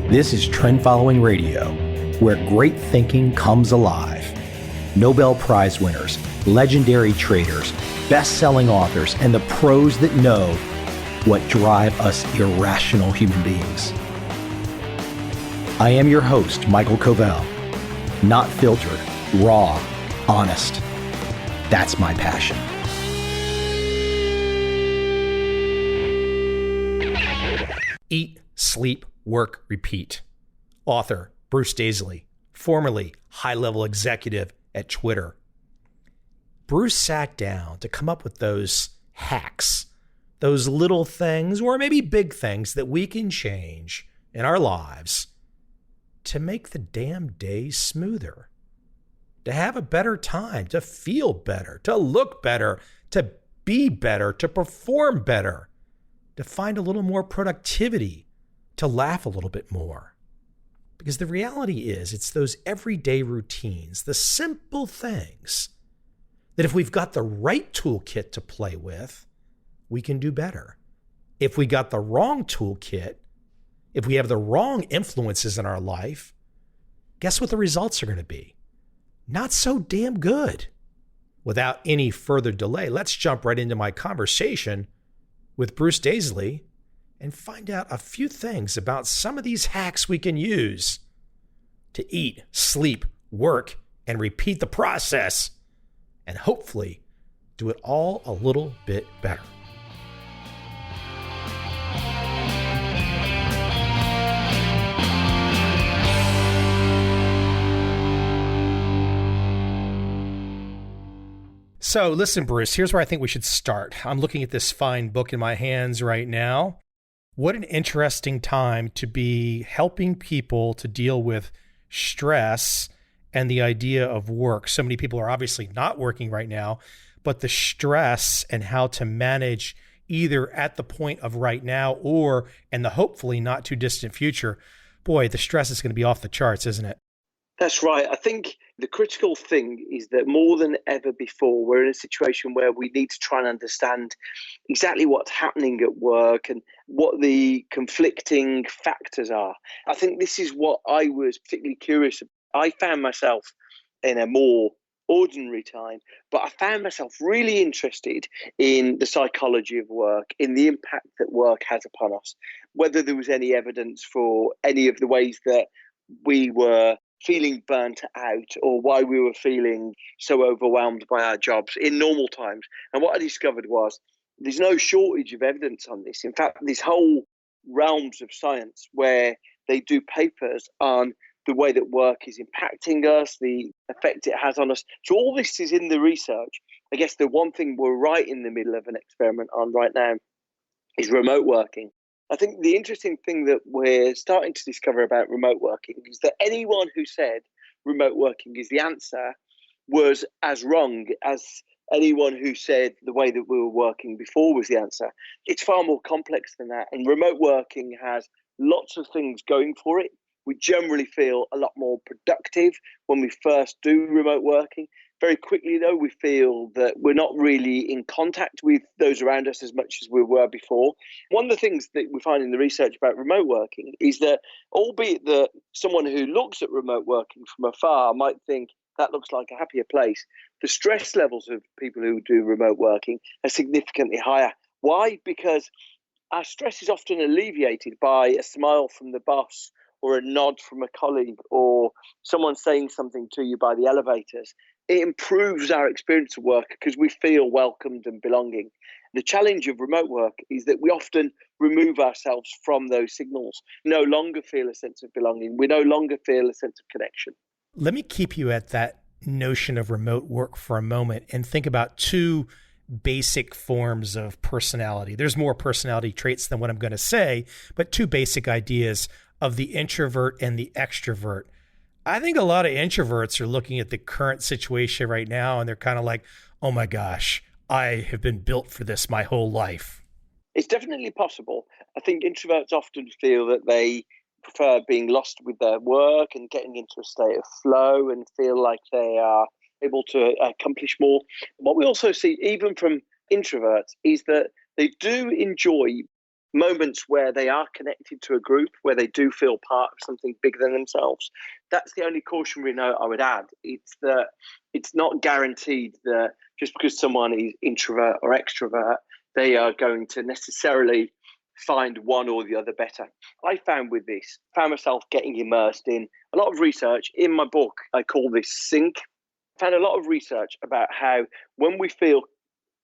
This is Trend Following Radio, where great thinking comes alive. Nobel Prize winners, legendary traders, best-selling authors, and the pros that know what drive us irrational human beings. I am your host, MICHAEL COVEL. Not filtered, raw, honest. That's my passion. Eat, sleep, work, repeat. Author Bruce Daisley, formerly high-level executive at Twitter. Bruce sat down to come up with those hacks, those little things, or maybe big things that we can change in our lives to make the damn day smoother, to have a better time, to feel better, to look better, to be better, to perform better, to find a little more productivity, to laugh a little bit more. Because the reality is, it's those everyday routines, the simple things, that if we've got the right toolkit to play with, we can do better. If we got the wrong toolkit, if we have the wrong influences in our life, guess what the results are going to be? Not so damn good. Without any further delay, let's jump right into my conversation with Bruce Daisley and find out a few things about some of these hacks we can use to eat, sleep, work, and repeat the process, and hopefully do it all a little bit better. So listen, Bruce, here's where I think we should start. I'm looking at this fine book in my hands right now. What an interesting time to be helping people to deal with stress and the idea of work. So many people are obviously not working right now, but the stress and how to manage either at the point of right now or in the hopefully not too distant future. Boy, the stress is going to be off the charts, isn't it? That's right. I think the critical thing is that more than ever before, we're in a situation where we need to try and understand exactly what's happening at work and what the conflicting factors are. I think this is what I was particularly curious about. I found myself in a more ordinary time, but I found myself really interested in the psychology of work, in the impact that work has upon us, whether there was any evidence for any of the ways that we were feeling burnt out or why we were feeling so overwhelmed by our jobs in normal times. And what I discovered was there's no shortage of evidence on this. In fact, there's whole realms of science where they do papers on the way that work is impacting us, the effect it has on us. So all this is in the research. I guess the one thing we're right in the middle of an experiment on right now is remote working. I think the interesting thing that we're starting to discover about remote working is that anyone who said remote working is the answer was as wrong as anyone who said the way that we were working before was the answer. It's far more complex than that. And remote working has lots of things going for it. We generally feel a lot more productive when we first do remote working. Very quickly, though, we feel that we're not really in contact with those around us as much as we were before. One of the things that we find in the research about remote working is that, albeit that someone who looks at remote working from afar might think that looks like a happier place, the stress levels of people who do remote working are significantly higher. Why? Because our stress is often alleviated by a smile from the boss or a nod from a colleague or someone saying something to you by the elevators. It improves our experience of work because we feel welcomed and belonging. The challenge of remote work is that we often remove ourselves from those signals, no longer feel a sense of belonging. We no longer feel a sense of connection. Let me keep you at that notion of remote work for a moment and think about two basic forms of personality. There's more personality traits than what I'm going to say, but two basic ideas of the introvert and the extrovert. I think a lot of introverts are looking at the current situation right now and they're kind of like, oh my gosh, I have been built for this my whole life. It's definitely possible. I think introverts often feel that they prefer being lost with their work and getting into a state of flow and feel like they are able to accomplish more. What we also see, even from introverts, is that they do enjoy moments where they are connected to a group, where they do feel part of something bigger than themselves. That's the only cautionary note I would add. It's that it's not guaranteed that just because someone is introvert or extrovert, they are going to necessarily find one or the other better. I found myself getting immersed in a lot of research. In my book, I call this sync. I found a lot of research about how when we feel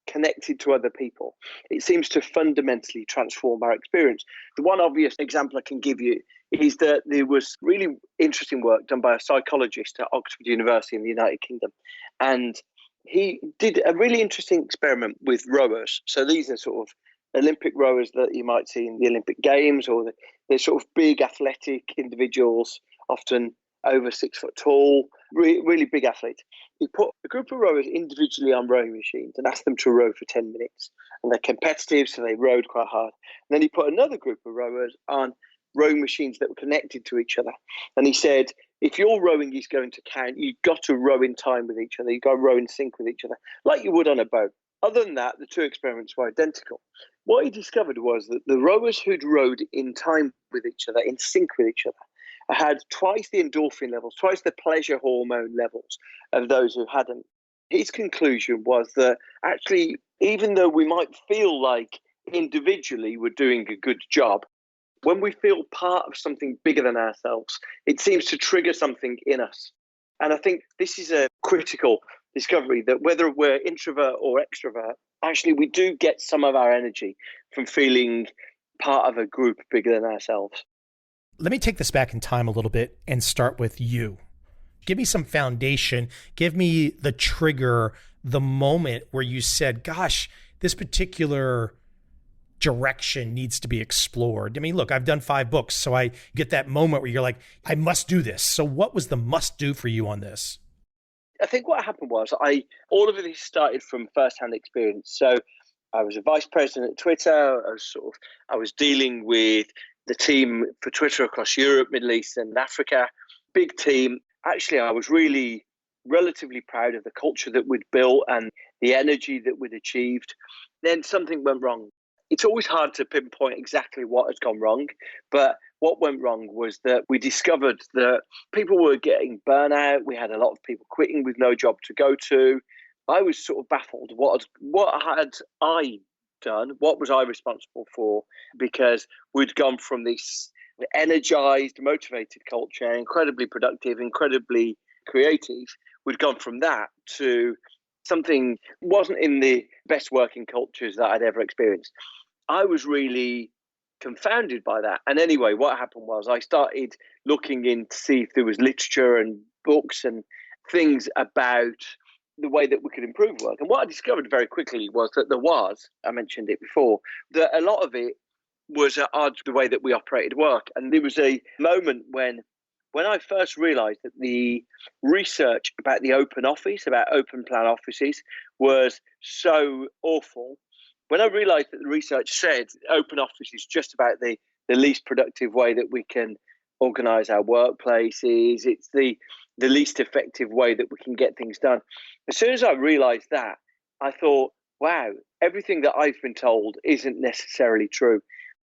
connected to other people, it seems to fundamentally transform our experience. The one obvious example I can give you is that there was really interesting work done by a psychologist at Oxford University in the United Kingdom. And he did a really interesting experiment with rowers. So these are sort of Olympic rowers that you might see in the Olympic Games, or they're sort of big athletic individuals, often over 6 foot tall, really big athletes. He put a group of rowers individually on rowing machines and asked them to row for 10 minutes. And they're competitive, so they rowed quite hard. And then he put another group of rowers on rowing machines that were connected to each other. And he said, if your rowing is going to count, you've got to row in time with each other. You've got to row in sync with each other, like you would on a boat. Other than that, the two experiments were identical. What he discovered was that the rowers who'd rowed in time with each other, in sync with each other, had twice the endorphin levels, twice the pleasure hormone levels of those who hadn't. His conclusion was that actually, even though we might feel like individually we're doing a good job, when we feel part of something bigger than ourselves, it seems to trigger something in us. And I think this is a critical discovery, that whether we're introvert or extrovert, actually we do get some of our energy from feeling part of a group bigger than ourselves. Let me take this back in time a little bit and start with you. Give me some foundation. Give me the trigger, the moment where you said, gosh, this particular direction needs to be explored. I mean, look, I've done 5 books, so I get that moment where you're like, I must do this. So what was the must do for you on this? I think what happened was all of this started from first-hand experience. So I was a vice president at Twitter. I was dealing with the team for Twitter across Europe, Middle East, and Africa. Big team. Actually, I was really relatively proud of the culture that we'd built and the energy that we'd achieved. Then something went wrong. It's always hard to pinpoint exactly what has gone wrong, but what went wrong was that we discovered that people were getting burnout. We had a lot of people quitting with no job to go to. I was sort of baffled. What had I done? What was I responsible for? Because we'd gone from this energized, motivated culture, incredibly productive, incredibly creative. We'd gone from that to something wasn't in the best working cultures that I'd ever experienced. I was really confounded by that. And anyway, what happened was I started looking in to see if there was literature and books and things about the way that we could improve work. And what I discovered very quickly was that I mentioned it before, that a lot of it was at odds with the way that we operated work. And there was a moment when I first realized that the research about the open office, about open plan offices, was so awful. When I realized that the research said open office is just about the least productive way that we can organize our workplaces, it's the least effective way that we can get things done. As soon as I realized that, I thought, wow, everything that I've been told isn't necessarily true.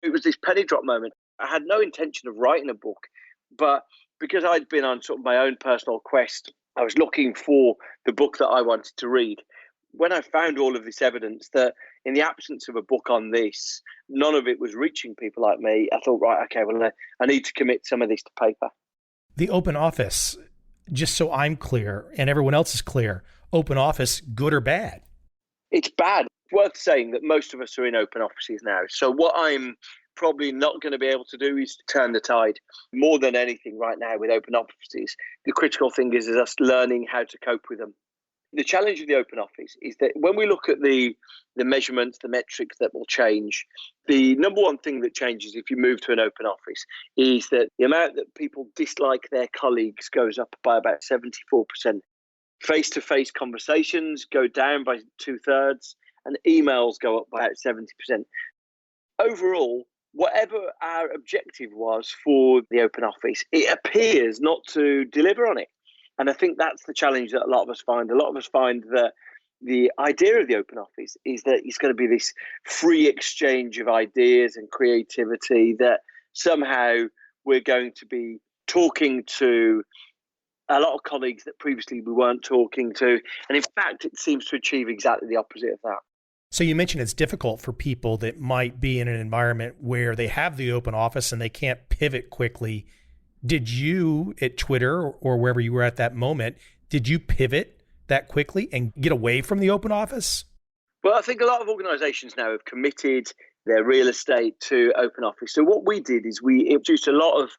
It was this penny drop moment. I had no intention of writing a book, but because I'd been on sort of my own personal quest, I was looking for the book that I wanted to read. When I found all of this evidence that in the absence of a book on this, none of it was reaching people like me, I thought, right, okay, well, I need to commit some of this to paper. The open office, just so I'm clear and everyone else is clear, open office, good or bad? It's bad. It's worth saying that most of us are in open offices now. So what I'm probably not going to be able to do is turn the tide more than anything right now with open offices. The critical thing is us learning how to cope with them. The challenge of the open office is that when we look at the measurements, the metrics that will change, the number one thing that changes if you move to an open office is that the amount that people dislike their colleagues goes up by about 74%. Face-to-face conversations go down by 2/3, and emails go up by about 70%. Overall, whatever our objective was for the open office, it appears not to deliver on it. And I think that's the challenge that a lot of us find. A lot of us find that the idea of the open office is that it's going to be this free exchange of ideas and creativity, that somehow we're going to be talking to a lot of colleagues that previously we weren't talking to. And in fact, it seems to achieve exactly the opposite of that. So you mentioned it's difficult for people that might be in an environment where they have the open office and they can't pivot quickly. Did you at Twitter or wherever you were at that moment, did you pivot that quickly and get away from the open office? Well, I think a lot of organizations now have committed their real estate to open office. So what we did is we introduced a lot of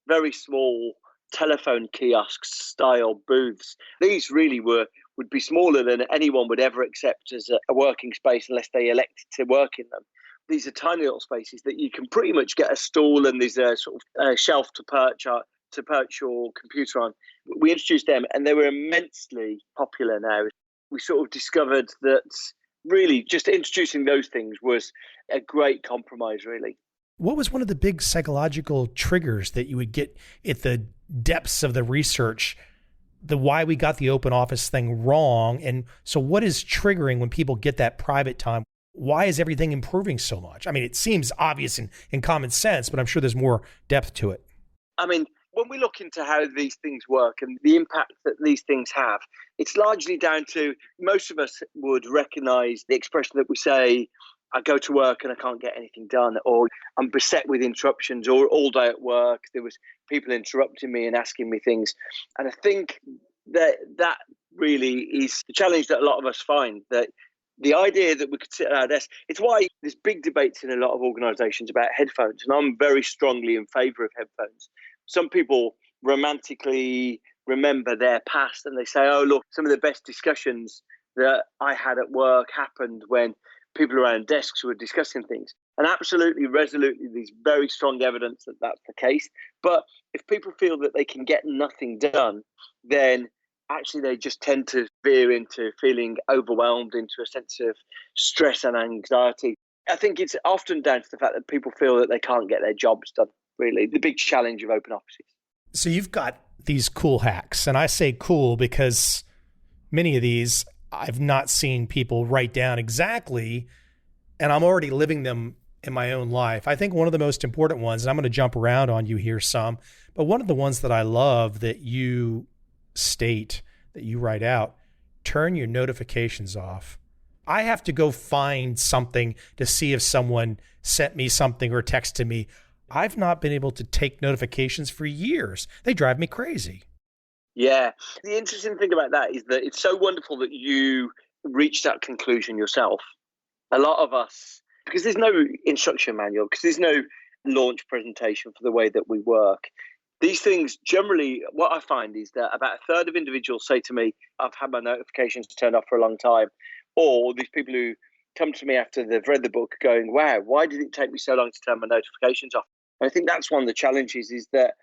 very small telephone kiosk style booths. These really would be smaller than anyone would ever accept as a working space unless they elected to work in them. These are tiny little spaces that you can pretty much get a stool and there's a sort of shelf to perch your computer on. We introduced them and they were immensely popular now. We sort of discovered that really just introducing those things was a great compromise, really. What was one of the big psychological triggers that you would get at the depths of the research, the why we got the open office thing wrong? And so what is triggering when people get that private time? Why is everything improving so much? I mean, it seems obvious and common sense, but I'm sure there's more depth to it. I mean, when we look into how these things work and the impact that these things have, it's largely down to, most of us would recognize the expression that we say, I go to work and I can't get anything done, or I'm beset with interruptions, or all day at work there was people interrupting me and asking me things. And I think that really is the challenge that a lot of us find, that the idea that we could sit at our desk, it's why there's big debates in a lot of organizations about headphones, and I'm very strongly in favor of headphones. Some people romantically remember their past and they say, oh, look, some of the best discussions that I had at work happened when people around desks were discussing things. And absolutely, resolutely, there's very strong evidence that that's the case. But if people feel that they can get nothing done, then actually they just tend to veer into feeling overwhelmed, into a sense of stress and anxiety. I think it's often down to the fact that people feel that they can't get their jobs done, really, the big challenge of open offices. So you've got these cool hacks, and I say cool because many of these I've not seen people write down exactly, and I'm already living them in my own life. I think one of the most important ones, and I'm going to jump around on you here some, but one of the ones that I love that you state, that you write out, turn your notifications off. I have to go find something to see if someone sent me something or texted me. I've not been able to take notifications for years. They drive me crazy. Yeah. The interesting thing about that is that it's so wonderful that you reached that conclusion yourself. A lot of us, because there's no instruction manual, because there's no launch presentation for the way that we work, these things generally, what I find is that about a third of individuals say to me, I've had my notifications turned off for a long time. Or these people who come to me after they've read the book going, wow, why did it take me so long to turn my notifications off? And I think that's one of the challenges, is that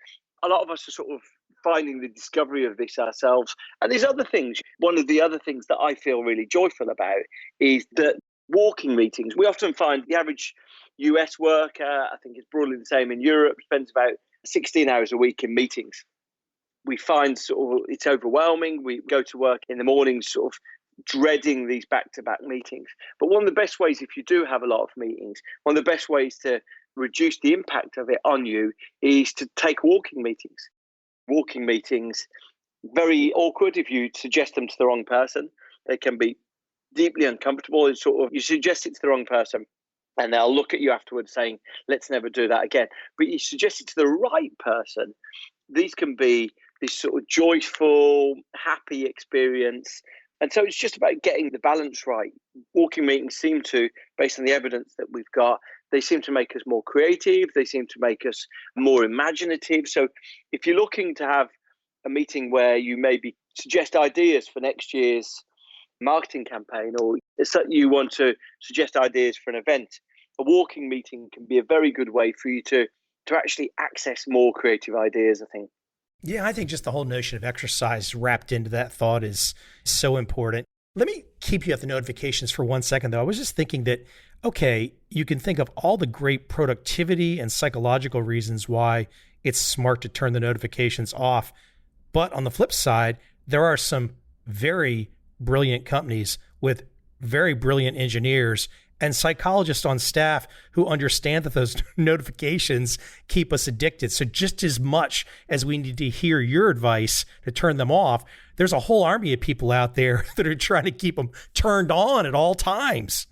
a lot of us are sort of finding the discovery of this ourselves. And there's other things. One of the other things that I feel really joyful about is that walking meetings, we often find the average US worker, I think it's broadly the same in Europe, spends about 16 hours a week in meetings. We find sort of it's overwhelming. We go to work in the morning sort of dreading these back-to-back meetings. But one of the best ways, if you do have a lot of meetings, one of the best ways to reduce the impact of it on you is to take walking meetings. Walking meetings, very awkward if you suggest them to the wrong person. They can be deeply uncomfortable. It's sort of, you suggest it to the wrong person and they'll look at you afterwards saying, let's never do that again. But you suggest it to the right person, these can be this sort of joyful, happy experience. And so it's just about getting the balance right. Walking meetings seem to, based on the evidence that we've got, they seem to make us more creative. They seem to make us more imaginative. So if you're looking to have a meeting where you maybe suggest ideas for next year's marketing campaign, or you want to suggest ideas for an event, a walking meeting can be a very good way for you to actually access more creative ideas, I think. Yeah, I think just the whole notion of exercise wrapped into that thought is so important. Let me keep you at the notifications for 1 second, though. I was just thinking that, okay, you can think of all the great productivity and psychological reasons why it's smart to turn the notifications off. But on the flip side, there are some very brilliant companies with very brilliant engineers and psychologists on staff who understand that those notifications keep us addicted. So just as much as we need to hear your advice to turn them off, there's a whole army of people out there that are trying to keep them turned on at all times.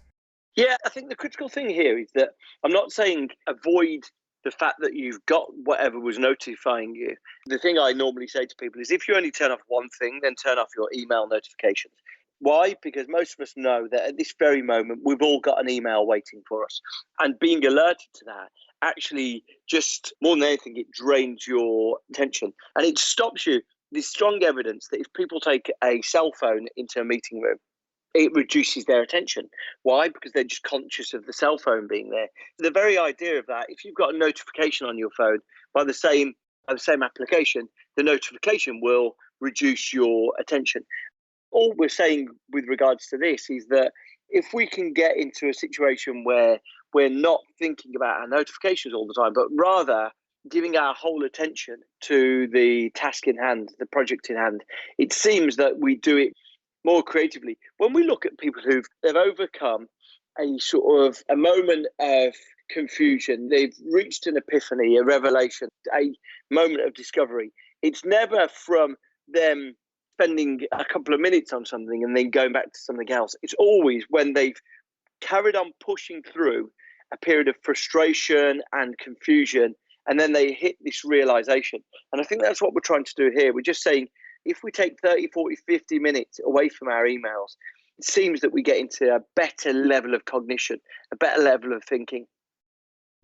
Yeah, I think the critical thing here is that I'm not saying avoid the fact that you've got whatever was notifying you. The thing I normally say to people is if you only turn off one thing, then turn off your email notifications. Why? Because most of us know that at this very moment, we've all got an email waiting for us. And being alerted to that actually just more than anything, it drains your attention and it stops you. There's strong evidence that if people take a cell phone into a meeting room, it reduces their attention. Why? Because they're just conscious of the cell phone being there. The very idea of that, if you've got a notification on your phone by the same application, the notification will reduce your attention. All we're saying with regards to this is that if we can get into a situation where we're not thinking about our notifications all the time, but rather giving our whole attention to the task in hand, the project in hand, it seems that we do it more creatively. When we look at people who've overcome a sort of a moment of confusion, they've reached an epiphany, a revelation, a moment of discovery, it's never from them spending a couple of minutes on something and then going back to something else. It's always when they've carried on pushing through a period of frustration and confusion, and then they hit this realization. And I think that's what we're trying to do here. We're just saying, if we take 30, 40, 50 minutes away from our emails, it seems that we get into a better level of cognition, a better level of thinking.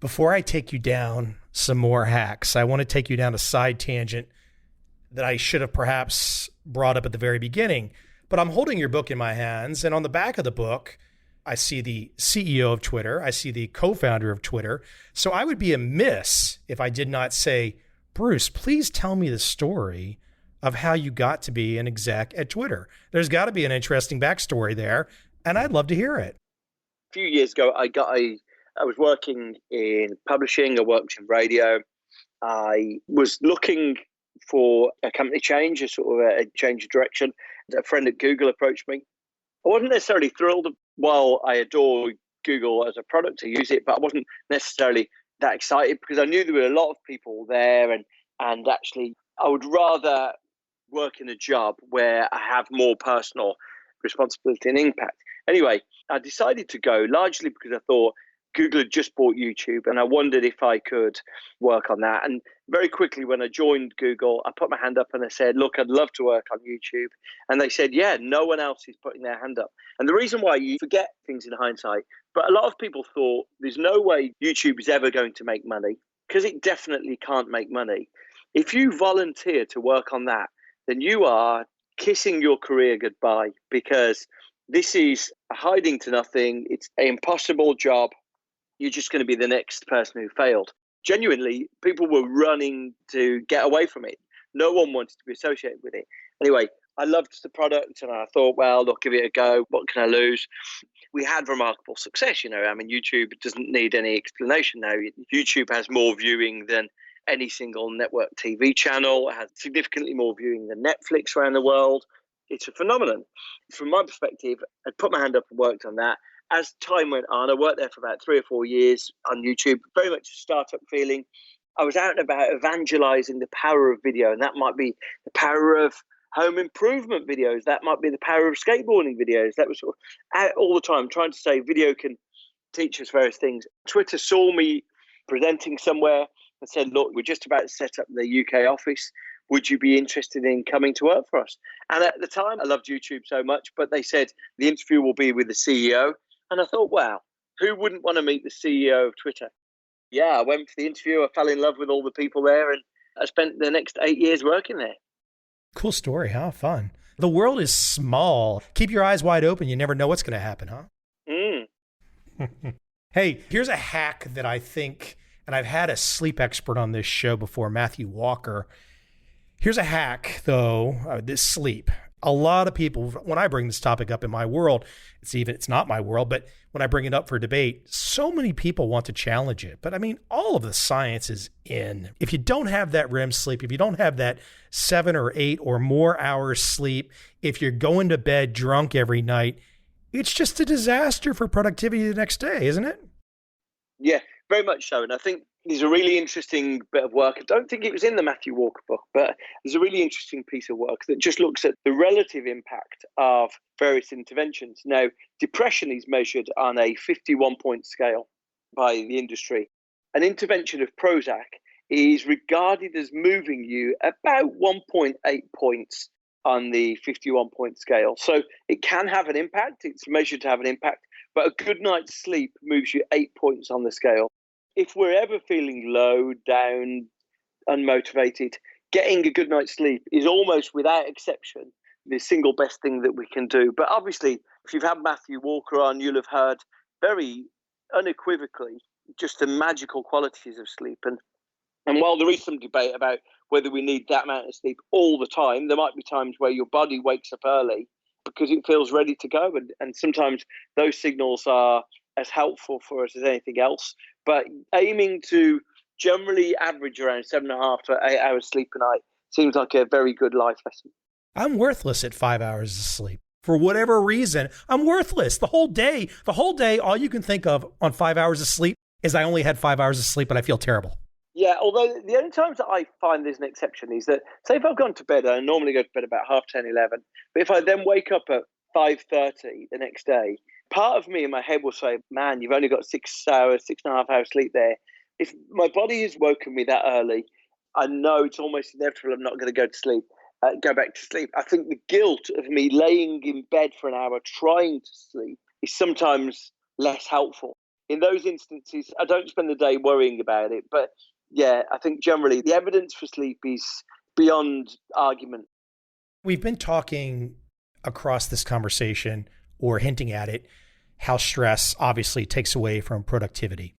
Before I take you down some more hacks, I want to take you down a side tangent that I should have perhaps brought up at the very beginning. But I'm holding your book in my hands, and on the back of the book, I see the CEO of Twitter. I see the co-founder of Twitter. So I would be amiss if I did not say, Bruce, please tell me the story of how you got to be an exec at Twitter. There's got to be an interesting backstory there, and I'd love to hear it. A few years ago, I was working in publishing. I worked in radio. I was looking for a company change, a sort of a change of direction. A friend at Google approached me. I wasn't necessarily thrilled. While I adore Google as a product, to use it, but I wasn't necessarily that excited because I knew there were a lot of people there, and actually I would rather work in a job where I have more personal responsibility and impact. Anyway, I decided to go largely because I thought Google had just bought YouTube and I wondered if I could work on that. And very quickly when I joined Google, I put my hand up and I said, look, I'd love to work on YouTube. And they said, yeah, no one else is putting their hand up. And the reason why, you forget things in hindsight, but a lot of people thought there's no way YouTube is ever going to make money, because it definitely can't make money. If you volunteer to work on that, then you are kissing your career goodbye, because this is hiding to nothing. It's an impossible job. You're just going to be the next person who failed. Genuinely, people were running to get away from it. No one wanted to be associated with it. Anyway, I loved the product and I thought, well, look, give it a go. What can I lose? We had remarkable success. I mean, YouTube doesn't need any explanation now. YouTube has more viewing than any single network TV channel. It has significantly more viewing than Netflix around the world. It's a phenomenon. From my perspective, I put my hand up and worked on that. As time went on, I worked there for about 3 or 4 years on YouTube, very much a startup feeling. I was out and about evangelizing the power of video, and that might be the power of home improvement videos. That might be the power of skateboarding videos. That was sort of out all the time trying to say video can teach us various things. Twitter saw me presenting somewhere and said, look, we're just about to set up the UK office. Would you be interested in coming to work for us? And at the time, I loved YouTube so much, but they said the interview will be with the CEO. And I thought, wow, who wouldn't want to meet the CEO of Twitter? Yeah, I went for the interview. I fell in love with all the people there, and I spent the next 8 years working there. Cool story, huh? Fun. The world is small. Keep your eyes wide open. You never know what's going to happen, huh? Hey, here's a hack that I think, and I've had a sleep expert on this show before, Matthew Walker. Here's a hack, though, this sleep. A lot of people, when I bring this topic up in my world, it's not my world, but when I bring it up for debate, so many people want to challenge it. But I mean, all of the science is in. If you don't have that REM sleep, if you don't have that 7 or 8 or more hours sleep, if you're going to bed drunk every night, it's just a disaster for productivity the next day, isn't it? Yeah, very much so. And I think there's a really interesting bit of work. I don't think it was in the Matthew Walker book, but there's a really interesting piece of work that just looks at the relative impact of various interventions. Now, depression is measured on a 51-point scale by the industry. An intervention of Prozac is regarded as moving you about 1.8 points on the 51-point scale. So it can have an impact. It's measured to have an impact, but a good night's sleep moves you 8 points on the scale. If we're ever feeling low, down, unmotivated, getting a good night's sleep is almost without exception the single best thing that we can do. But obviously, if you've had Matthew Walker on, you'll have heard very unequivocally just the magical qualities of sleep. And while there is some debate about whether we need that amount of sleep all the time, there might be times where your body wakes up early because it feels ready to go. And sometimes those signals are as helpful for us as anything else. But aiming to generally average around 7.5 to 8 hours sleep a night seems like a very good life lesson. I'm worthless at 5 hours of sleep. For whatever reason, I'm worthless. The whole day, all you can think of on 5 hours of sleep is I only had 5 hours of sleep and I feel terrible. Yeah, although the only times that I find there's an exception is that, say if I've gone to bed, I normally go to bed about 10:30, 11, but if I then wake up at 5:30 the next day, part of me in my head will say, man, you've only got 6 hours, 6.5 hours sleep there. If my body has woken me that early, I know it's almost inevitable I'm not going to go to sleep, go back to sleep. I think the guilt of me laying in bed for an hour trying to sleep is sometimes less helpful. In those instances, I don't spend the day worrying about it, but yeah, I think generally the evidence for sleep is beyond argument. We've been talking across this conversation or hinting at it, how stress obviously takes away from productivity.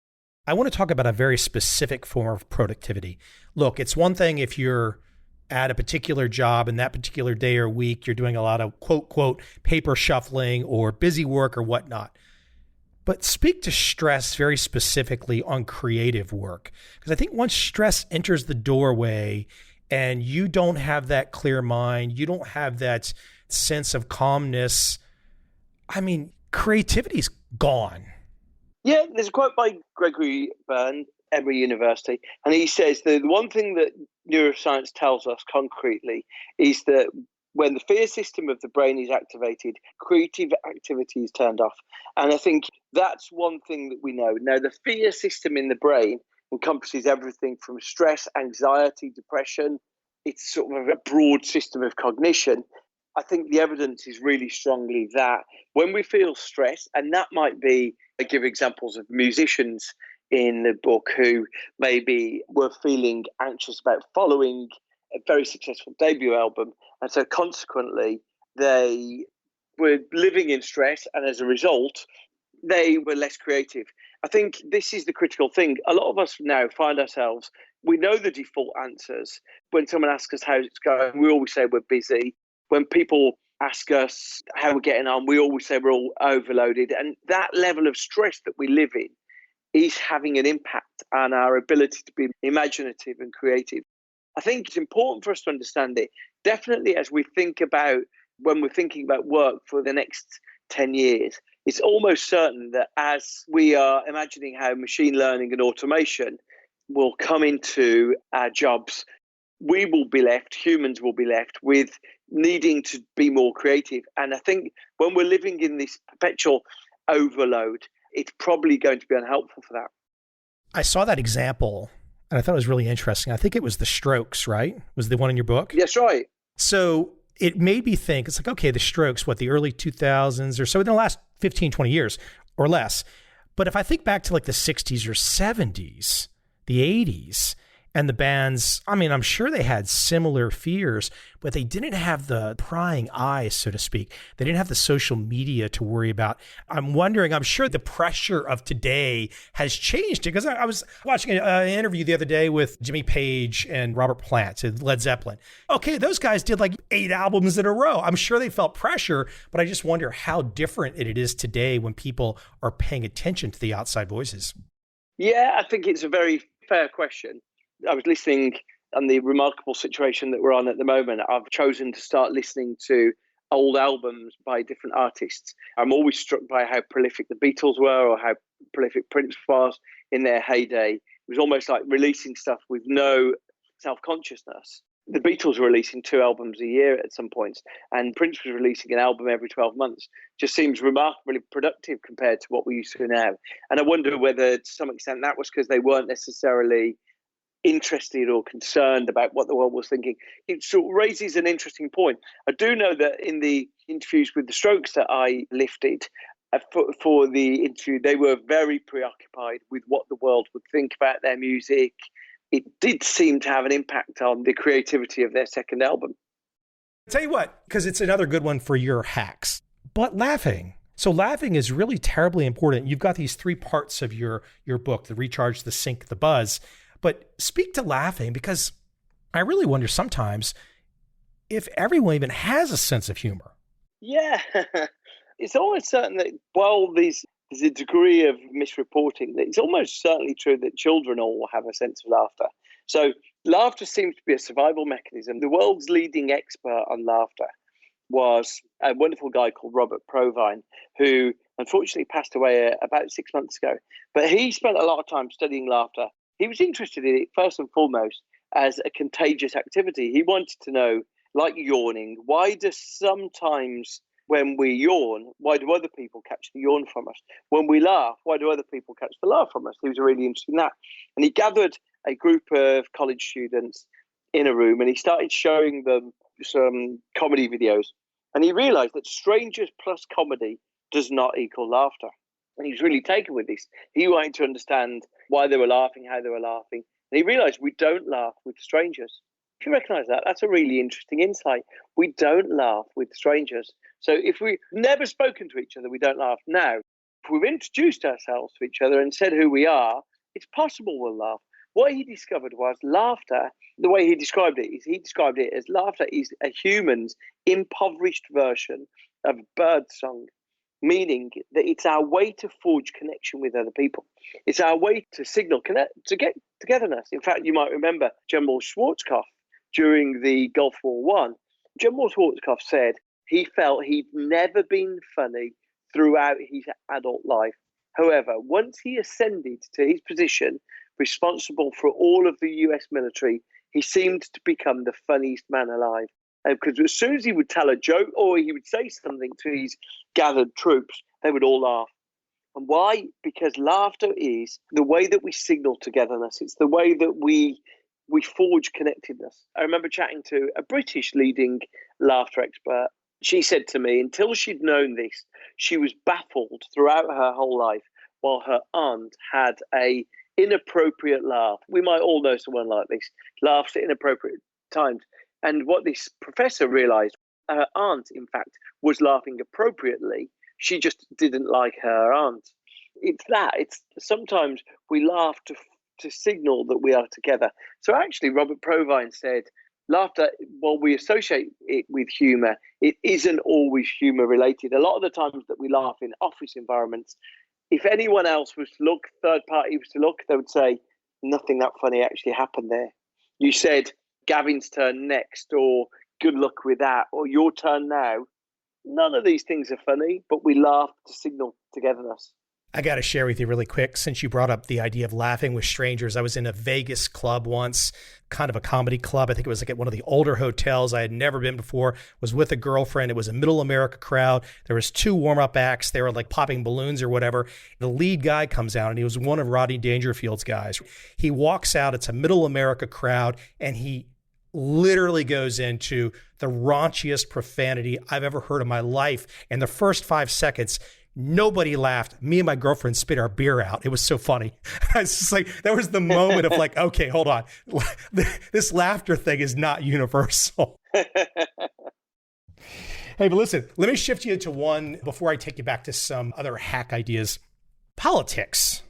I want to talk about a very specific form of productivity. Look, it's one thing if you're at a particular job and that particular day or week, you're doing a lot of quote, paper shuffling or busy work or whatnot. But speak to stress very specifically on creative work. Because I think once stress enters the doorway and you don't have that clear mind, you don't have that sense of calmness, I mean, creativity's gone. Yeah, there's a quote by Gregory Byrne, Emory University, and he says the one thing that neuroscience tells us concretely is that when the fear system of the brain is activated, creative activity is turned off. And I think that's one thing that we know. Now, the fear system in the brain encompasses everything from stress, anxiety, depression. It's sort of a broad system of cognition. I think the evidence is really strongly that when we feel stress, and that might be, I give examples of musicians in the book who maybe were feeling anxious about following a very successful debut album. And so consequently, they were living in stress. And as a result, they were less creative. I think this is the critical thing. A lot of us now find ourselves, we know the default answers. When someone asks us how it's going, we always say we're busy. When people ask us how we're getting on, we always say we're all overloaded. And that level of stress that we live in is having an impact on our ability to be imaginative and creative. I think it's important for us to understand it, definitely as we think about, when we're thinking about work for the next 10 years, it's almost certain that as we are imagining how machine learning and automation will come into our jobs, we will be left, humans will be left with needing to be more creative. And I think when we're living in this perpetual overload, it's probably going to be unhelpful for that. I saw that example and I thought it was really interesting. I think it was The Strokes, right? Was the one in your book? That's right. So it made me think, it's like, okay, The Strokes, what, the early 2000s or so, in the last 15, 20 years or less. But if I think back to like the 60s or 70s, the 80s, and the bands, I mean, I'm sure they had similar fears, but they didn't have the prying eyes, so to speak. They didn't have the social media to worry about. I'm wondering, I'm sure the pressure of today has changed, because I was watching an interview the other day with Jimmy Page and Robert Plant at Led Zeppelin. Okay, those guys did like 8 albums in a row. I'm sure they felt pressure, but I just wonder how different it is today when people are paying attention to the outside voices. Yeah, I think it's a very fair question. I was listening on the remarkable situation that we're on at the moment. I've chosen to start listening to old albums by different artists, I'm always struck by how prolific the Beatles were or how prolific Prince was in their heyday. It was almost like releasing stuff with no self-consciousness. The Beatles were releasing 2 albums a year at some points, and Prince was releasing an album every 12 months. Just seems remarkably productive compared to what we used to now. And I wonder whether, to some extent, that was because they weren't necessarily interested or concerned about what the world was thinking. It sort of raises an interesting point. I do know that in the interviews with the Strokes that I lifted for the interview, they were very preoccupied with what the world would think about their music. It did seem to have an impact on the creativity of their second album. Tell you what, because it's another good one for your hacks, but laughing. So laughing is really terribly important. You've got these 3 parts of your book, the recharge, the sync, the buzz. But speak to laughing, because I really wonder sometimes if everyone even has a sense of humor. Yeah, it's almost certain that while there's a degree of misreporting, it's almost certainly true that children all have a sense of laughter. So laughter seems to be a survival mechanism. The world's leading expert on laughter was a wonderful guy called Robert Provine, who unfortunately passed away about 6 months ago. But he spent a lot of time studying laughter. He was interested in it first and foremost as a contagious activity. He wanted to know, like yawning, why does sometimes when we yawn, why do other people catch the yawn from us? When we laugh, why do other people catch the laugh from us? He was really interested in that. And he gathered a group of college students in a room and he started showing them some comedy videos. And he realized that strangers plus comedy does not equal laughter. And he was really taken with this. He wanted to understand why they were laughing, how they were laughing. And he realized we don't laugh with strangers. If you recognize that, that's a really interesting insight. We don't laugh with strangers. So if we've never spoken to each other, we don't laugh. Now, if we've introduced ourselves to each other and said who we are, it's possible we'll laugh. What he discovered was laughter, the way he described it, is he described it as laughter is a human's impoverished version of birdsong, meaning that it's our way to forge connection with other people. It's our way to signal to get togetherness. In fact, you might remember General Schwarzkopf during the Gulf War I. General Schwarzkopf said he felt he'd never been funny throughout his adult life. However, once he ascended to his position responsible for all of the US military, he seemed to become the funniest man alive. Because as soon as he would tell a joke or he would say something to his gathered troops, they would all laugh. And why? Because laughter is the way that we signal togetherness. It's the way that we forge connectedness. I remember chatting to a British leading laughter expert. She said to me, until she'd known this, she was baffled throughout her whole life while her aunt had a inappropriate laugh. We might all know someone like this, laughs at inappropriate times. And what this professor realized, her aunt, in fact, was laughing appropriately. She just didn't like her aunt. It's sometimes we laugh to signal that we are together. So actually, Robert Provine said, laughter, while we associate it with humor, it isn't always humor related. A lot of the times that we laugh in office environments, if anyone else was to look, third party was to look, they would say, nothing that funny actually happened there. You said, Gavin's turn next, or good luck with that, or your turn now. None of these things are funny, but we laugh to signal togetherness. I got to share with you really quick, since you brought up the idea of laughing with strangers. I was in a Vegas club once, kind of a comedy club. I think it was like at one of the older hotels. I had never been before, was with a girlfriend. It was a middle America crowd. There was 2 warm-up acts. They were like popping balloons or whatever. The lead guy comes out, and he was one of Rodney Dangerfield's guys. He walks out. It's a middle America crowd, and he literally goes into the raunchiest profanity I've ever heard in my life. In the first 5 seconds, nobody laughed. Me and my girlfriend spit our beer out. It was so funny. I was just like, that was the moment of like, okay, hold on. This laughter thing is not universal. Hey, but listen, let me shift you to one before I take you back to some other hack ideas. Politics.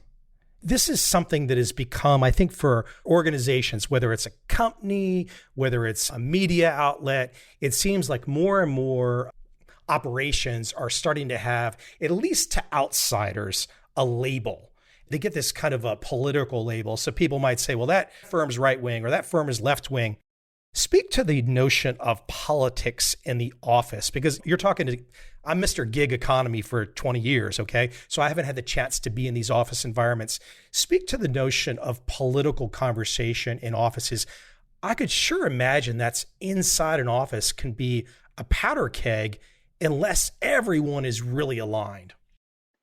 This is something that has become, I think, for organizations, whether it's a company, whether it's a media outlet, it seems like more and more operations are starting to have, at least to outsiders, a label. They get this kind of a political label. So people might say, well, that firm's right wing or that firm is left wing. Speak to the notion of politics in the office, because I'm Mr. Gig Economy for 20 years, okay? So I haven't had the chance to be in these office environments. Speak to the notion of political conversation in offices. I could sure imagine that's inside an office can be a powder keg unless everyone is really aligned.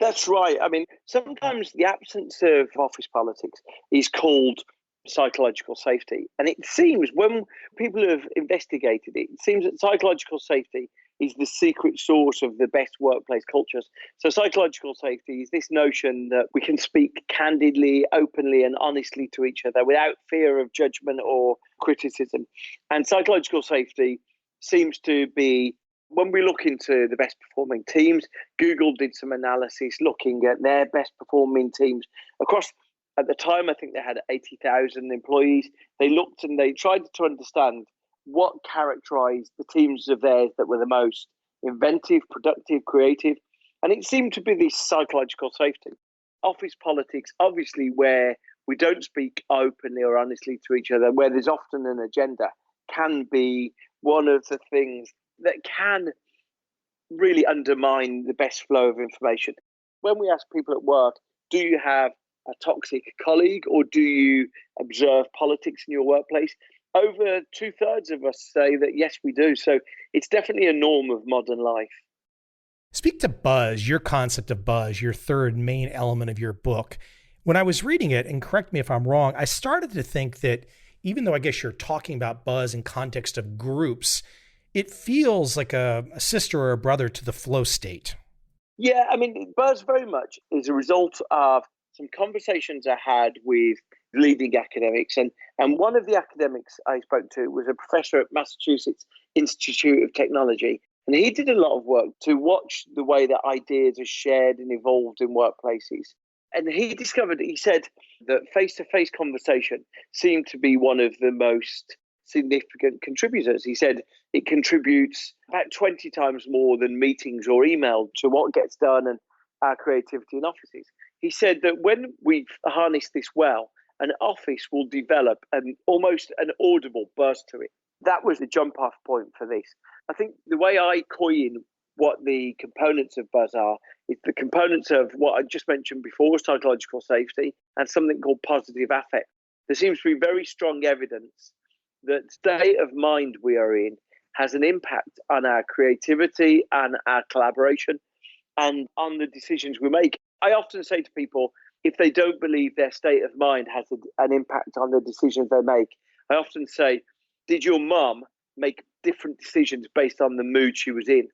That's right. I mean, sometimes the absence of office politics is called psychological safety. And it seems when people have investigated it, it seems that psychological safety is the secret source of the best workplace cultures. So psychological safety is this notion that we can speak candidly, openly, and honestly to each other without fear of judgment or criticism. And psychological safety seems to be, when we look into the best performing teams, Google did some analysis looking at their best performing teams across. At the time, I think they had 80,000 employees. They looked and they tried to understand what characterized the teams of theirs that were the most inventive, productive, creative. And it seemed to be this psychological safety. Office politics, obviously, where we don't speak openly or honestly to each other, where there's often an agenda, can be one of the things that can really undermine the best flow of information. When we ask people at work, do you have a toxic colleague or do you observe politics in your workplace? Over 2/3 of us say that yes, we do. So it's definitely a norm of modern life. Speak to buzz, your concept of buzz, your third main element of your book. When I was reading it, and correct me if I'm wrong, I started to think that even though I guess you're talking about buzz in context of groups, it feels like a sister or a brother to the flow state. Yeah, I mean, buzz very much is a result of some conversations I had with leading academics. And one of the academics I spoke to was a professor at Massachusetts Institute of Technology. And he did a lot of work to watch the way that ideas are shared and evolved in workplaces. And he discovered, he said that face-to-face conversation seemed to be one of the most significant contributors. He said it contributes about 20 times more than meetings or email to what gets done and our creativity in offices. He said that when we've harnessed this well, an office will develop almost an audible burst to it. That was the jump off point for this. I think the way I coin what the components of buzz are is the components of what I just mentioned before, psychological safety, and something called positive affect. There seems to be very strong evidence that state of mind we are in has an impact on our creativity and our collaboration and on the decisions we make. I often say to people, if they don't believe their state of mind has an impact on the decisions they make, I often say, did your mum make different decisions based on the mood she was in?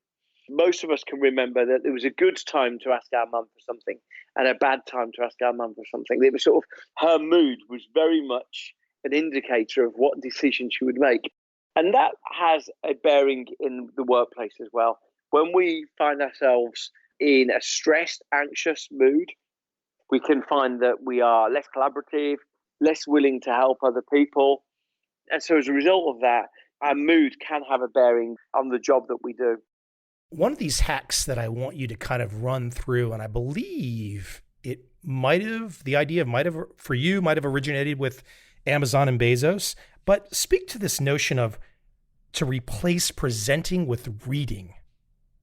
Most of us can remember that there was a good time to ask our mum for something and a bad time to ask our mum for something. It was sort of, her mood was very much an indicator of what decision she would make. And that has a bearing in the workplace as well. When we find ourselves in a stressed, anxious mood, we can find that we are less collaborative, less willing to help other people. And so as a result of that, our mood can have a bearing on the job that we do. One of these hacks that I want you to kind of run through, and I believe the idea might have originated with Amazon and Bezos, but speak to this notion of to replace presenting with reading.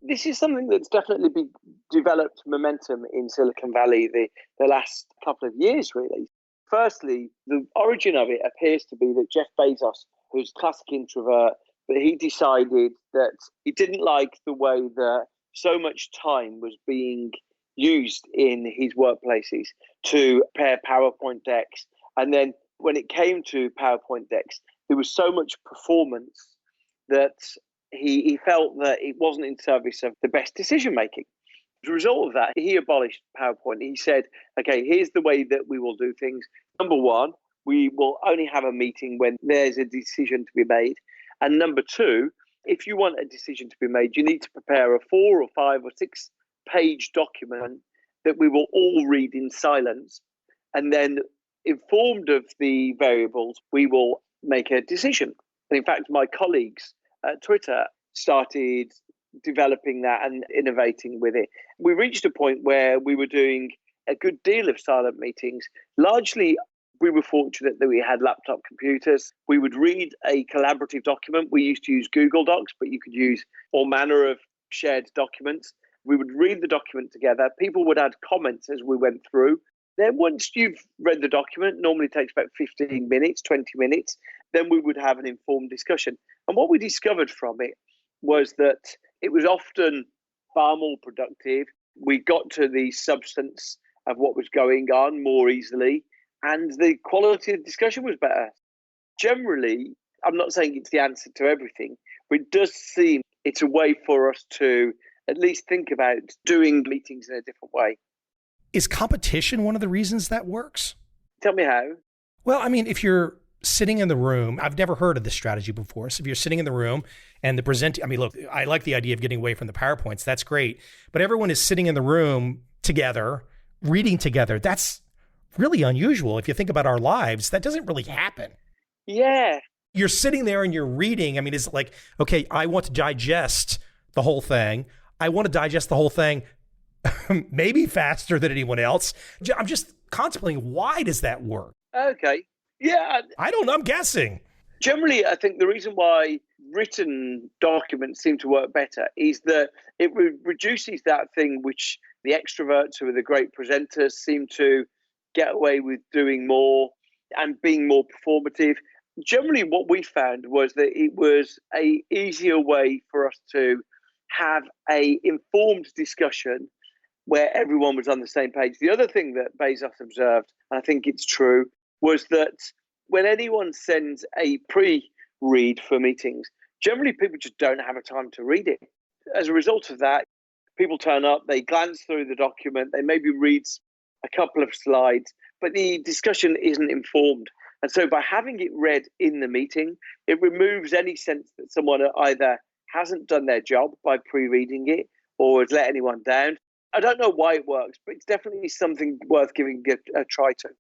This is something that's definitely developed momentum in Silicon Valley the last couple of years, really. Firstly, the origin of it appears to be that Jeff Bezos, who's a classic introvert, but he decided that he didn't like the way that so much time was being used in his workplaces to prepare PowerPoint decks. And then when it came to PowerPoint decks, there was so much performance that he felt that it wasn't in service of the best decision making. As a result of that, he abolished PowerPoint. He said, okay, here's the way that we will do things. Number one, we will only have a meeting when there's a decision to be made. And number two, if you want a decision to be made, you need to prepare a 4 or 5 or 6 page document that we will all read in silence. And then, informed of the variables, we will make a decision. And in fact, my colleagues at Twitter started developing that and innovating with it. We reached a point where we were doing a good deal of silent meetings, largely We were fortunate that we had laptop computers. We would read a collaborative document. We used to use Google Docs, but you could use all manner of shared documents. We would read the document together. People would add comments as we went through. Then once you've read the document, normally takes about 15 minutes, 20 minutes, then we would have an informed discussion. And what we discovered from it was that it was often far more productive. We got to the substance of what was going on more easily, and the quality of discussion was better. Generally, I'm not saying it's the answer to everything, but it does seem it's a way for us to at least think about doing meetings in a different way. Is competition one of the reasons that works? Tell me how. Well, I mean, if you're sitting in the room, I've never heard of this strategy before. So if you're sitting in the room and the presenting, I mean, look, I like the idea of getting away from the PowerPoints. That's great. But everyone is sitting in the room together, reading together. That's really unusual. If you think about our lives, that doesn't really happen. Yeah. You're sitting there and you're reading. I mean, it's like, okay, I want to digest the whole thing. I want to digest the whole thing maybe faster than anyone else. I'm just contemplating, why does that work? Okay. Yeah. I don't know. I'm guessing. Generally, I think the reason why written documents seem to work better is that it reduces that thing which the extroverts, who are the great presenters, seem to get away with doing more and being more performative. Generally, what we found was that it was an easier way for us to have an informed discussion where everyone was on the same page. The other thing that Bezos observed, and I think it's true, was that when anyone sends a pre-read for meetings, generally people just don't have a time to read it. As a result of that, people turn up, they glance through the document, they maybe read a couple of slides, but the discussion isn't informed. And so by having it read in the meeting, it removes any sense that someone either hasn't done their job by pre-reading it or has let anyone down. I don't know why it works, but it's definitely something worth giving a try to.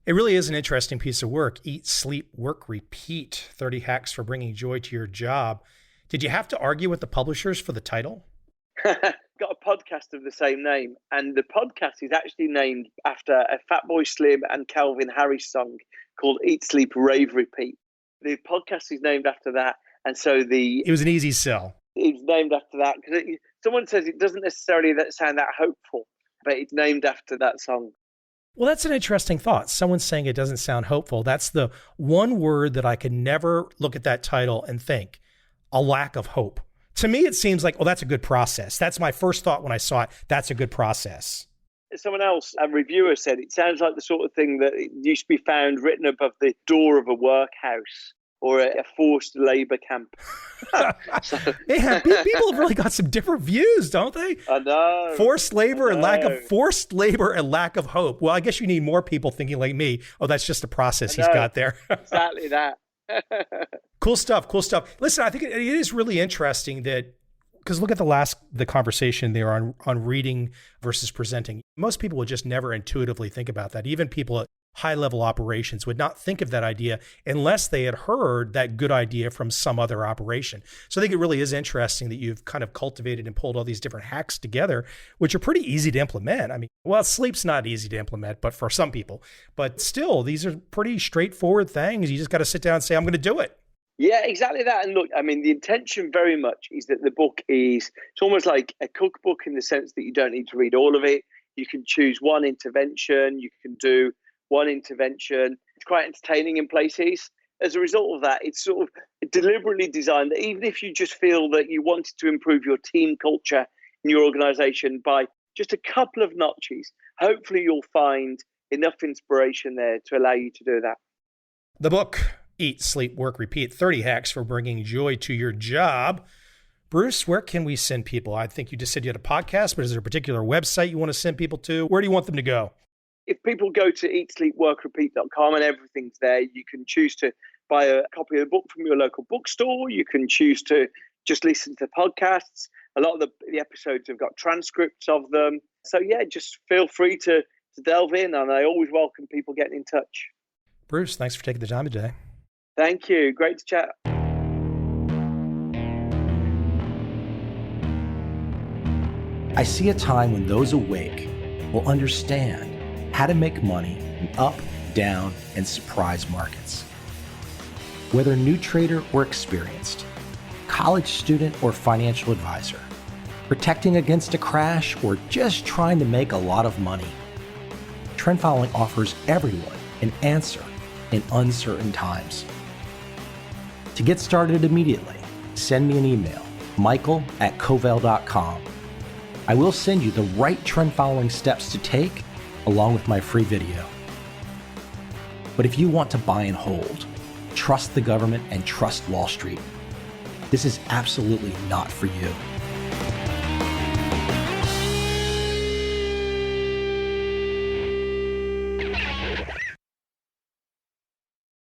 It really is an interesting piece of work. Eat, sleep, work, repeat. 30 hacks for bringing joy to your job. Did you have to argue with the publishers for the title? Got a podcast of the same name, and the podcast is actually named after a Fatboy Slim and Calvin Harris song called Eat, Sleep, Rave, Repeat. The podcast is named after that, and so it was an easy sell. It's named after that because someone says it doesn't necessarily sound that hopeful, but it's named after that song. Well, that's an interesting thought. Someone saying it doesn't sound hopeful. That's the one word that I could never look at that title and think, a lack of hope. To me, it seems like, oh, that's a good process. That's my first thought when I saw it. That's a good process. Someone else, a reviewer, said it sounds like the sort of thing that used to be found written above the door of a workhouse or a forced labor camp. Yeah, people have really got some different views, don't they? I know. Forced labor and lack of hope. Well, I guess you need more people thinking like me. Oh, that's just a process he's got there. Exactly that. Cool stuff. Listen, I think it is really interesting that, because look at the conversation there on reading versus presenting. Most people would just never intuitively think about that. Even people at high-level operations would not think of that idea unless they had heard that good idea from some other operation. So I think it really is interesting that you've kind of cultivated and pulled all these different hacks together, which are pretty easy to implement. I mean, well, sleep's not easy to implement, but for some people. But still, these are pretty straightforward things. You just got to sit down and say, I'm going to do it. Yeah, exactly that. And look, I mean, the intention very much is that the book it's almost like a cookbook in the sense that you don't need to read all of it. You can choose one intervention. You can do one intervention. It's quite entertaining in places. As a result of that, it's sort of deliberately designed that even if you just feel that you wanted to improve your team culture in your organization by just a couple of notches, hopefully you'll find enough inspiration there to allow you to do that. The book, Eat, Sleep, Work, Repeat, 30 Hacks for Bringing Joy to Your Job. Bruce, where can we send people? I think you just said you had a podcast, but is there a particular website you want to send people to? Where do you want them to go? If people go to eatsleepworkrepeat.com and everything's there, you can choose to buy a copy of the book from your local bookstore. You can choose to just listen to podcasts. A lot of the episodes have got transcripts of them. So yeah, just feel free to delve in, and I always welcome people getting in touch. Bruce, thanks for taking the time today. Thank you. Great to chat. I see a time when those awake will understand how to make money in up down, and surprise markets. Whether new trader or experienced, college student or financial advisor, protecting against a crash or just trying to make a lot of money, trend following offers everyone an answer in uncertain times. To get started immediately, send me an email, michael@covel.com. I will send you the right trend following steps to take along with my free video. But if you want to buy and hold, trust the government and trust Wall Street, this is absolutely not for you.